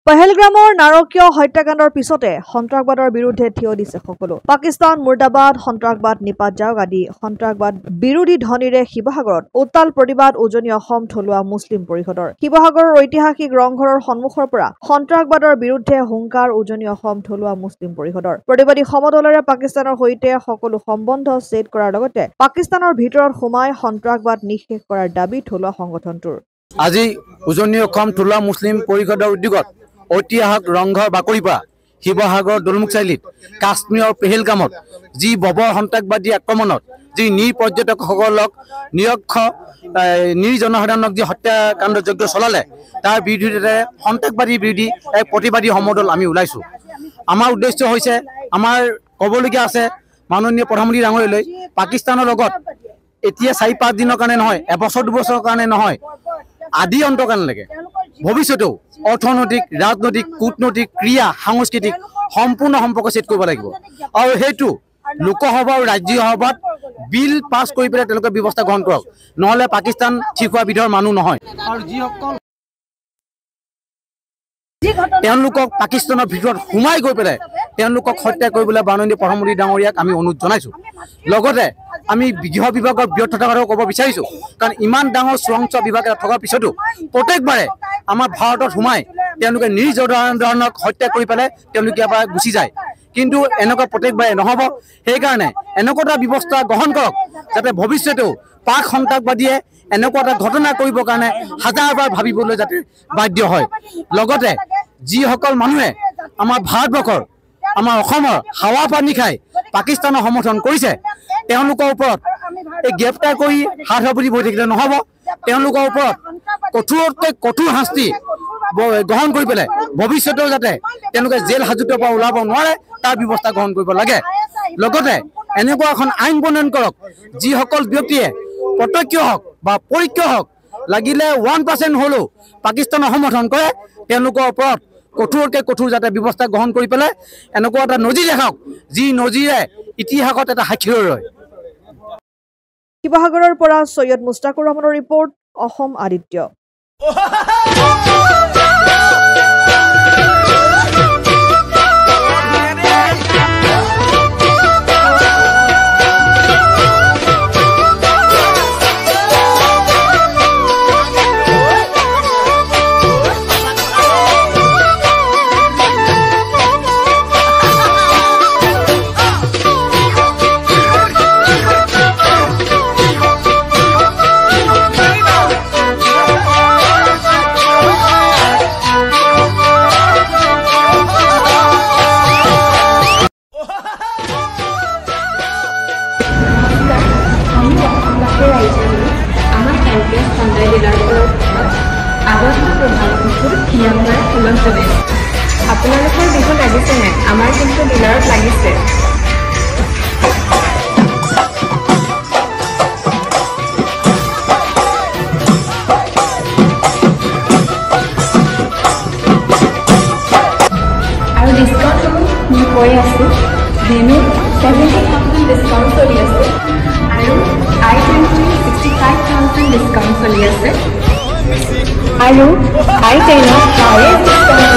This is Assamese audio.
পহেলগ্ৰামৰ নাৰকীয় হত্যাকাণ্ডৰ পিছতে সন্ত্ৰাসবাদৰ বিৰুদ্ধে থিয় দিছে সকলো। পাকিস্তান মুৰ্দাবাদ, সন্ত্ৰাসবাদ নিপাত যাওক আদি সন্ত্ৰাসবাদ বিৰোধী ধ্বনিৰে শিৱসাগৰত উত্তাল প্ৰতিবাদ উজনি অসম থলুৱা মুছলিম পৰিষদৰ। শিৱসাগৰৰ ঐতিহাসিক ৰংঘৰৰ সন্মুখৰ পৰা সন্ত্ৰাসবাদৰ বিৰুদ্ধে হুংকাৰ উজনি অসম থলুৱা মুছলিম পৰিষদৰ। প্ৰতিবাদী সমদলেৰে পাকিস্তানৰ সৈতে সকলো সম্বন্ধ ছেদ কৰাৰ লগতে পাকিস্তানৰ ভিতৰত সোমাই সন্ত্ৰাসবাদ নিষেধ কৰাৰ দাবী থলুৱা সংগঠনটোৰ। আজি উজনি অসম থলুৱা মুছলিম পৰিষদৰ উদ্যোগত ঐতিহাসিক ৰংঘৰ বাকৰিৰ পৰা শিৱসাগৰ দলমুখ চাৰিআলিত কাশ্মীৰৰ পেহেলগামত যি ববৰ সন্ত্ৰাসবাদী আক্ৰমণত যি নিৰ পৰ্যটকসকলক জনসাধাৰণক যি হত্যাকাণ্ড যজ্ঞ চলালে তাৰ বিৰুদ্ধে সন্ত্ৰাসবাদী বিৰোধী এক প্ৰতিবাদী সমদল আমি ওলাইছোঁ। আমাৰ উদ্দেশ্য হৈছে আমাৰ ক'বলগীয়া আছে মাননীয় প্ৰধানমন্ত্ৰী ডাঙৰীয়ালৈ পাকিস্তানৰ লগত এতিয়া ৪-৫ দিনৰ কাৰণে নহয়, এবছৰ দুবছৰৰ কাৰণে নহয়, আদি অন্তকাললৈকে ভৱিষ্যতেও অৰ্থনৈতিক, ৰাজনৈতিক, কূটনৈতিক, ক্ৰীড়া, সাংস্কৃতিক সম্পূৰ্ণ সম্পৰ্ক ছেদ কৰিব লাগিব। আৰু সেইটো লোকসভা আৰু ৰাজ্যসভাত বিল পাছ কৰি পেলাই তেওঁলোকে ব্যৱস্থা গ্ৰহণ কৰক, নহ'লে পাকিস্তান ঠিক হোৱা বিধৰ মানুহ নহয়। আৰু যিসকল তেওঁলোকক পাকিস্তানৰ ভিতৰত সোমাই গৈ পেলাই তেওঁলোকক হত্যা কৰিবলৈ মাননীয় প্ৰধানমন্ত্ৰী ডাঙৰীয়াক আমি অনুৰোধ জনাইছোঁ। লগতে আমি গৃহ বিভাগৰ ব্যৰ্থতাৰ কথাও ক'ব বিচাৰিছোঁ, কাৰণ ইমান ডাঙৰ চোৰাংচোৱা বিভাগ এটা থকাৰ পিছতো প্ৰত্যেকবাৰে আমাৰ ভাৰতত সোমাই তেওঁলোকে নিজ জনসাধাৰণক হত্যা কৰি পেলাই তেওঁলোকে ইয়াৰ পৰা গুচি যায়। কিন্তু এনেকুৱা প্ৰত্যেকবাৰে নহ'ব, সেইকাৰণে এনেকুৱা এটা ব্যৱস্থা গ্ৰহণ কৰক যাতে ভৱিষ্যতেও পাক সন্ত্ৰাসবাদীয়ে এনেকুৱা এটা ঘটনা কৰিবৰ কাৰণে হাজাৰবাৰ ভাবিবলৈ যাতে বাধ্য হয়। লগতে যিসকল মানুহে আমাৰ ভাৰতবৰ্ষৰ, আমাৰ অসমৰ হাৱা পানী খাই পাকিস্তানৰ সমৰ্থন কৰিছে তেওঁলোকৰ ওপৰত এই গ্ৰেপ্তাৰ কৰি হাত সাবটি বহি থাকিলে নহ'ব। তেওঁলোকৰ ওপৰত কঠোৰতকৈ কঠোৰ শাস্তি গ্ৰহণ কৰি পেলাই ভৱিষ্যতেও যাতে তেওঁলোকে জেল হাজোঁতৰ পৰা ওলাব নোৱাৰে তাৰ ব্যৱস্থা গ্ৰহণ কৰিব লাগে। লগতে এনেকুৱা এখন আইন প্ৰণয়ন কৰক যিসকল ব্যক্তিয়ে প্ৰত্যক্ষ হওক বা পৰোক্ষ হওক লাগিলে 1% হ'লেও পাকিস্তানৰ সমৰ্থন কৰে তেওঁলোকৰ ওপৰত কঠোৰতকৈ কঠোৰ যাতে ব্যৱস্থা গ্ৰহণ কৰি পেলাই এনেকুৱা এটা নজিৰ দেখাওক যি নজিৰে ইতিহাসত এটা সাক্ষী হৈ ৰয়। শিৱসাগৰৰ পৰা সৈয়দ মুস্তাকুৰ ৰহমানৰ ৰিপৰ্ট, অসম আদিত্য। আপোনালোকৰ বিহু লাগিছেনে? আমাৰ কিন্তু ডিলাৰত লাগিছে। আৰু ডিছকাউণ্টসমূহ মই কৈ আছোঁ, ভেনু 70,000 ডিছকাউণ্ট চলি আছে আৰু I-20 65,000 ডিছকাউণ্ট চলি আছে আৰু I-10 হায়েষ্ট ডিছকাউণ্ট